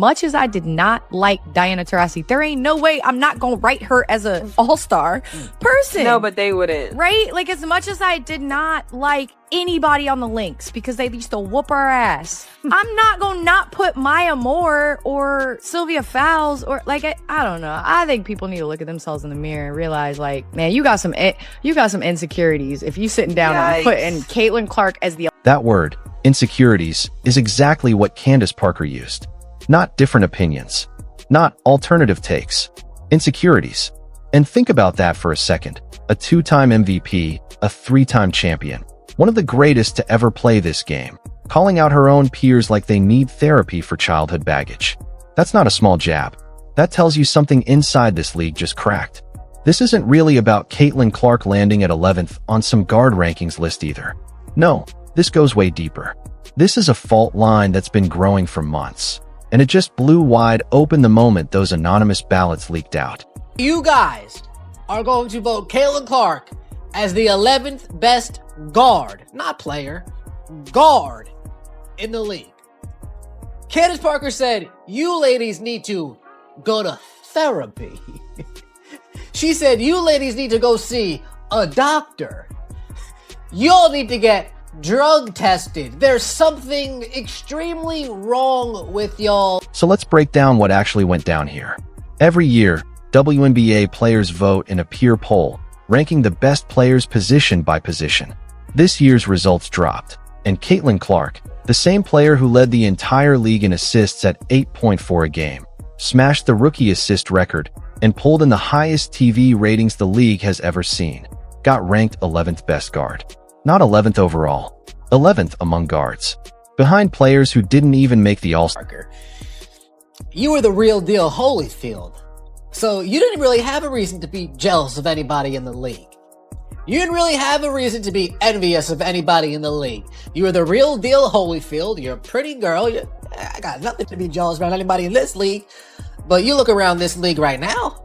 Much as I did not like Diana Taurasi, there ain't no way I'm not gonna write her as an all-star person. No, but they wouldn't. Right? Like, as much as I did not like anybody on the Lynx because they used to whoop our ass, I'm not gonna not put Maya Moore or Sylvia Fowles or, like, I don't know. I think people need to look at themselves in the mirror and realize, like, man, you got some insecurities if you sitting down and putting Caitlin Clark as the... That word, insecurities, is exactly what Candace Parker used. Not different opinions. Not alternative takes. Insecurities. And think about that for a second. A 2-time MVP, a 3-time champion, one of the greatest to ever play this game, calling out her own peers like they need therapy for childhood baggage. That's not a small jab. That tells you something inside this league just cracked. This isn't really about Caitlin Clark landing at 11th on some guard rankings list either. No, this goes way deeper. This is a fault line that's been growing for months. And it just blew wide open the moment those anonymous ballots leaked out. You guys are going to vote Caitlin Clark as the 11th best guard, not player, guard in the league. Candace Parker said, you ladies need to go to therapy. She said, you ladies need to go see a doctor. Y'all need to get drug tested. There's something extremely wrong with y'all. So let's break down what actually went down here. Every year, WNBA players vote in a peer poll, ranking the best players position by position. This year's results dropped, and Caitlin Clark, the same player who led the entire league in assists at 8.4 a game, smashed the rookie assist record and pulled in the highest TV ratings the league has ever seen. Got ranked 11th best guard. Not 11th overall, 11th among guards, behind players who didn't even make the All-Star. You were the real deal Holyfield, so you didn't really have a reason to be jealous of anybody in the league. You didn't really have a reason to be envious of anybody in the league. You were the real deal Holyfield. You're a pretty girl. I got nothing to be jealous about anybody in this league. But you look around this league right now,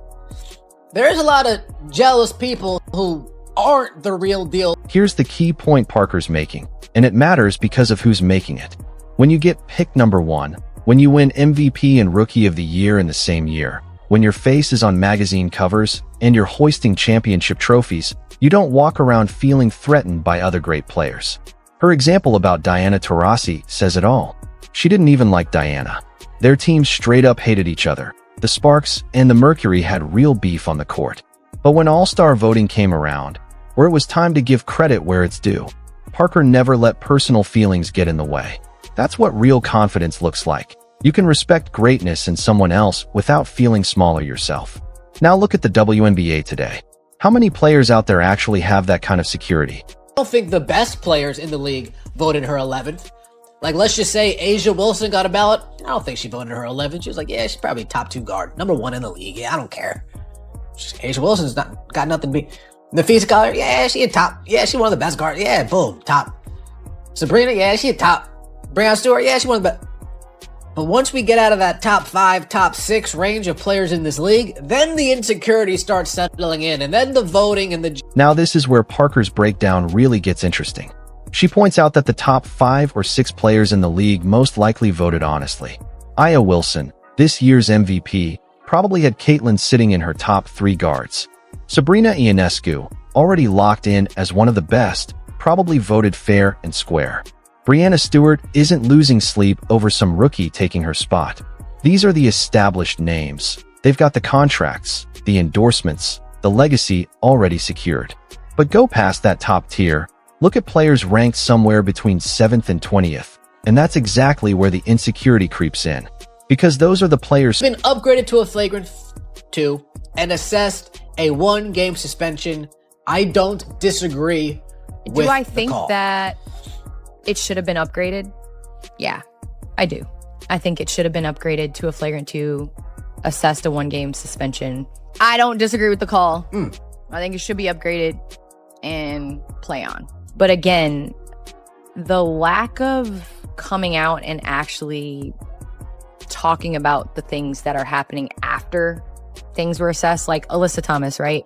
there's a lot of jealous people who aren't the real deal. Here's the key point Parker's making, and it matters because of who's making it. When you get pick number 1, when you win MVP and Rookie of the Year in the same year, when your face is on magazine covers and you're hoisting championship trophies, you don't walk around feeling threatened by other great players. Her example about Diana Taurasi says it all. She didn't even like Diana. Their teams straight up hated each other. The Sparks and the Mercury had real beef on the court. But when All-Star voting came around, where it was time to give credit where it's due, Parker never let personal feelings get in the way. That's what real confidence looks like. You can respect greatness in someone else without feeling smaller yourself. Now look at the WNBA today. How many players out there actually have that kind of security? I don't think the best players in the league voted her 11th. Like, let's just say Asia Wilson got a ballot. I don't think she voted her 11th. She was like, yeah, she's probably top 2 guard. Number 1 in the league. Yeah, I don't care. Asia Wilson's got nothing to be... Nafisa Collar, yeah, she a top. Yeah, she one of the best guards. Yeah, boom, top. Sabrina, yeah, she a top. Breanna Stewart, yeah, she one of the best. But once we get out of that top 5, top 6 range of players in this league, then the insecurity starts settling in, and then the voting and the... Now this is where Parker's breakdown really gets interesting. She points out that the top 5 or 6 players in the league most likely voted honestly. Aya Wilson, this year's MVP, probably had Caitlin sitting in her top 3 guards. Sabrina Ionescu, already locked in as one of the best, probably voted fair and square. Breanna Stewart isn't losing sleep over some rookie taking her spot. These are the established names. They've got the contracts, the endorsements, the legacy already secured. But go past that top tier, look at players ranked somewhere between 7th and 20th, and that's exactly where the insecurity creeps in. Because those are the players been upgraded to a flagrant 2 and assessed a 1-game suspension. I don't disagree with Do I think the call. that it should have been upgraded? Yeah, I do. I think it should have been upgraded to a flagrant 2, assessed a 1-game suspension. I don't disagree with the call. I think it should be upgraded and play on. But again, the lack of coming out and actually talking about the things that are happening after things were assessed, like Alyssa Thomas, right?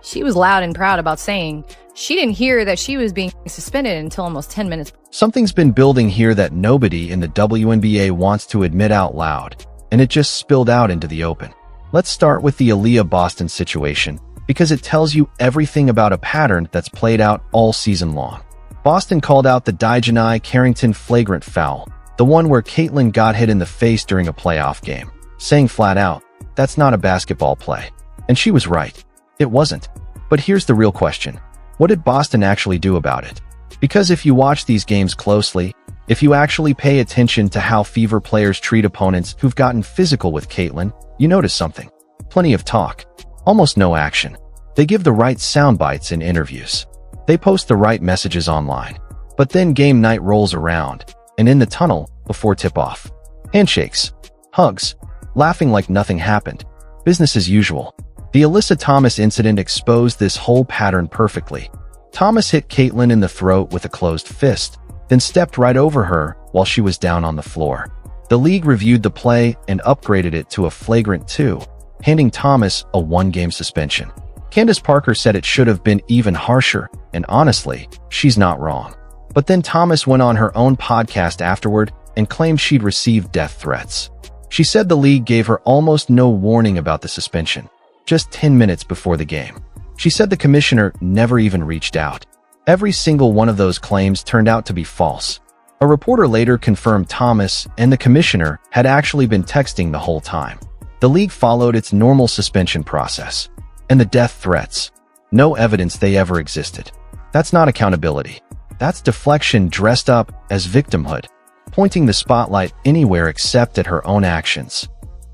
She was loud and proud about saying she didn't hear that she was being suspended until almost 10 minutes. Something's been building here that nobody in the WNBA wants to admit out loud, and it just spilled out into the open. Let's start with the Aaliyah Boston situation, because it tells you everything about a pattern that's played out all season long. Boston called out the Dijanai Carrington flagrant foul, the one where Caitlin got hit in the face during a playoff game, saying flat out, "That's not a basketball play." And she was right. It wasn't. But here's the real question. What did Boston actually do about it? Because if you watch these games closely, if you actually pay attention to how Fever players treat opponents who've gotten physical with Caitlin, you notice something. Plenty of talk. Almost no action. They give the right sound bites in interviews. They post the right messages online. But then game night rolls around, and in the tunnel, before tip-off, handshakes, hugs, laughing like nothing happened. Business as usual. The Alyssa Thomas incident exposed this whole pattern perfectly. Thomas hit Caitlin in the throat with a closed fist, then stepped right over her while she was down on the floor. The league reviewed the play and upgraded it to a flagrant 2, handing Thomas a 1-game suspension. Candace Parker said it should have been even harsher, and honestly, she's not wrong. But then Thomas went on her own podcast afterward and claimed she'd received death threats. She said the league gave her almost no warning about the suspension, just 10 minutes before the game. She said the commissioner never even reached out. Every single one of those claims turned out to be false. A reporter later confirmed Thomas and the commissioner had actually been texting the whole time. The league followed its normal suspension process. And the death threats. No evidence they ever existed. That's not accountability. That's deflection dressed up as victimhood, pointing the spotlight anywhere except at her own actions.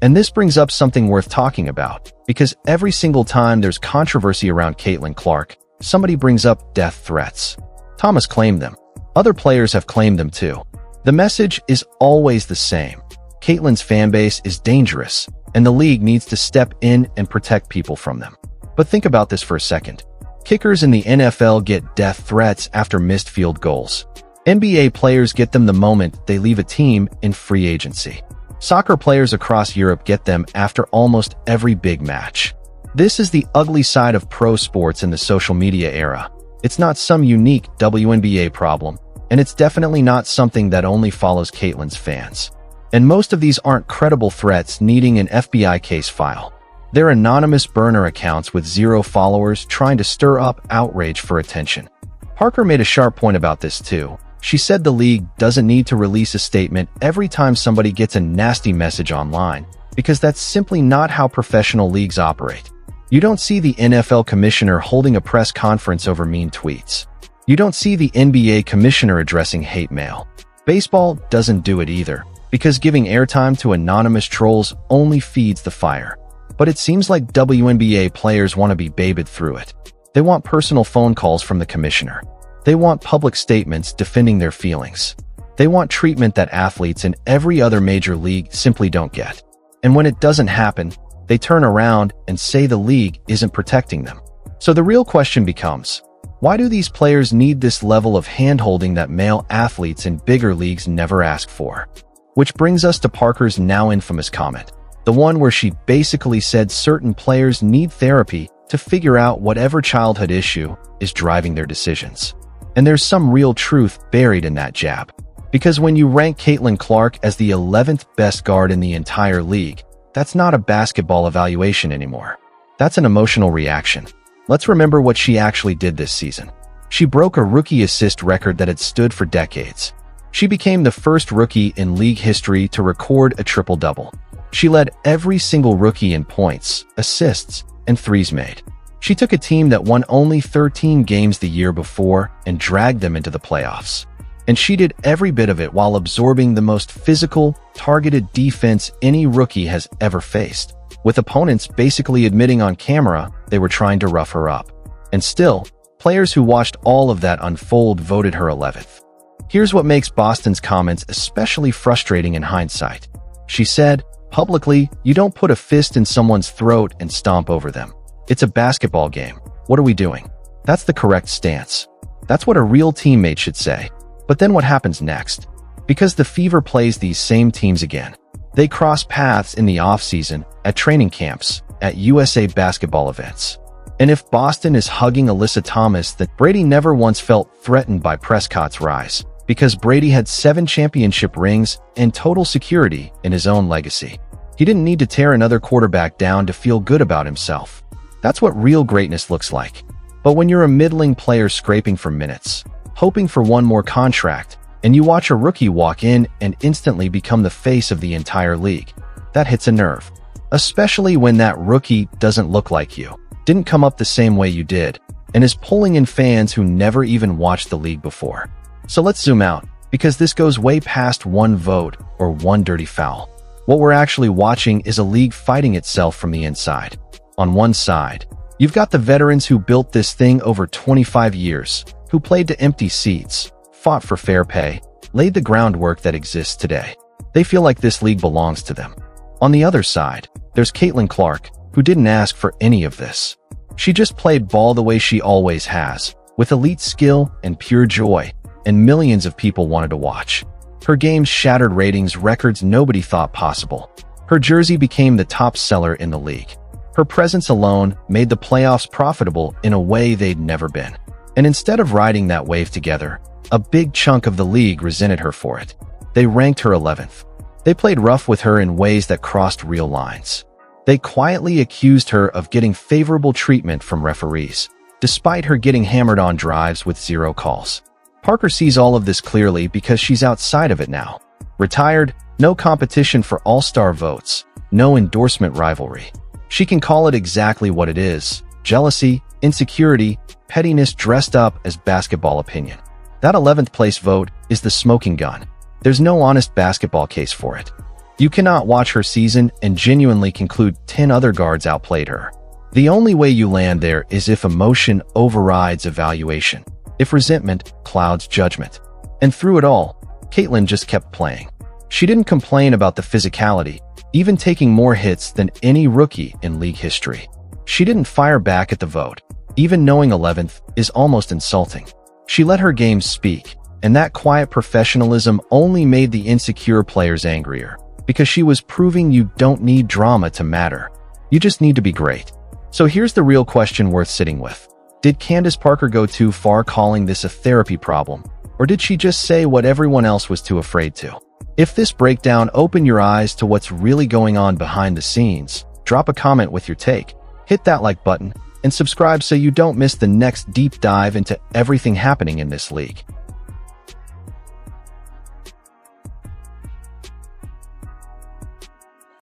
And this brings up something worth talking about, because every single time there's controversy around Caitlin Clark, somebody brings up death threats. Thomas claimed them. Other players have claimed them too. The message is always the same. Caitlin's fanbase is dangerous, and the league needs to step in and protect people from them. But think about this for a second. Kickers in the NFL get death threats after missed field goals. NBA players get them the moment they leave a team in free agency. Soccer players across Europe get them after almost every big match. This is the ugly side of pro sports in the social media era. It's not some unique WNBA problem, and it's definitely not something that only follows Caitlin's fans. And most of these aren't credible threats needing an FBI case file. They're anonymous burner accounts with 0 followers trying to stir up outrage for attention. Parker made a sharp point about this too. She said the league doesn't need to release a statement every time somebody gets a nasty message online, because that's simply not how professional leagues operate. You don't see the NFL commissioner holding a press conference over mean tweets. You don't see the NBA commissioner addressing hate mail. Baseball doesn't do it either, because giving airtime to anonymous trolls only feeds the fire. But it seems like WNBA players want to be babied through it. They want personal phone calls from the commissioner. They want public statements defending their feelings. They want treatment that athletes in every other major league simply don't get. And when it doesn't happen, they turn around and say the league isn't protecting them. So the real question becomes, why do these players need this level of hand-holding that male athletes in bigger leagues never ask for? Which brings us to Parker's now infamous comment. The one where she basically said certain players need therapy to figure out whatever childhood issue is driving their decisions. And there's some real truth buried in that jab. Because when you rank Caitlin Clark as the 11th best guard in the entire league, that's not a basketball evaluation anymore. That's an emotional reaction. Let's remember what she actually did this season. She broke a rookie assist record that had stood for decades. She became the first rookie in league history to record a triple-double. She led every single rookie in points, assists, and threes made. She took a team that won only 13 games the year before and dragged them into the playoffs. And she did every bit of it while absorbing the most physical, targeted defense any rookie has ever faced, with opponents basically admitting on camera they were trying to rough her up. And still, players who watched all of that unfold voted her 11th. Here's what makes Boston's comments especially frustrating in hindsight. She said, "Publicly, you don't put a fist in someone's throat and stomp over them. It's a basketball game. What are we doing?" That's the correct stance. That's what a real teammate should say. But then what happens next? Because the Fever plays these same teams again. They cross paths in the off-season, at training camps, at USA basketball events. And if Boston is hugging Alyssa Thomas, then Brady never once felt threatened by Prescott's rise, because Brady had 7 championship rings and total security in his own legacy. He didn't need to tear another quarterback down to feel good about himself. That's what real greatness looks like. But when you're a middling player scraping for minutes, hoping for one more contract, and you watch a rookie walk in and instantly become the face of the entire league, that hits a nerve. Especially when that rookie doesn't look like you, didn't come up the same way you did, and is pulling in fans who never even watched the league before. So let's zoom out, because this goes way past one vote or one dirty foul. What we're actually watching is a league fighting itself from the inside. On one side, you've got the veterans who built this thing over 25 years, who played to empty seats, fought for fair pay, laid the groundwork that exists today. They feel like this league belongs to them. On the other side, there's Caitlin Clark, who didn't ask for any of this. She just played ball the way she always has, with elite skill and pure joy, and millions of people wanted to watch. Her games shattered ratings records nobody thought possible. Her jersey became the top seller in the league. Her presence alone made the playoffs profitable in a way they'd never been. And instead of riding that wave together, a big chunk of the league resented her for it. They ranked her 11th. They played rough with her in ways that crossed real lines. They quietly accused her of getting favorable treatment from referees, despite her getting hammered on drives with 0 calls. Parker sees all of this clearly because she's outside of it now. Retired, no competition for all-star votes, no endorsement rivalry. She can call it exactly what it is: jealousy, insecurity, pettiness dressed up as basketball opinion. That 11th place vote is the smoking gun. There's no honest basketball case for it. You cannot watch her season and genuinely conclude 10 other guards outplayed her. The only way you land there is if emotion overrides evaluation, if resentment clouds judgment. And through it all, Caitlin just kept playing. She didn't complain about the physicality, even taking more hits than any rookie in league history. She didn't fire back at the vote, even knowing 11th is almost insulting. She let her game speak, and that quiet professionalism only made the insecure players angrier, because she was proving you don't need drama to matter. You just need to be great. So here's the real question worth sitting with. Did Candace Parker go too far calling this a therapy problem, or did she just say what everyone else was too afraid to? If this breakdown opened your eyes to what's really going on behind the scenes, drop a comment with your take, hit that like button, and subscribe so you don't miss the next deep dive into everything happening in this league.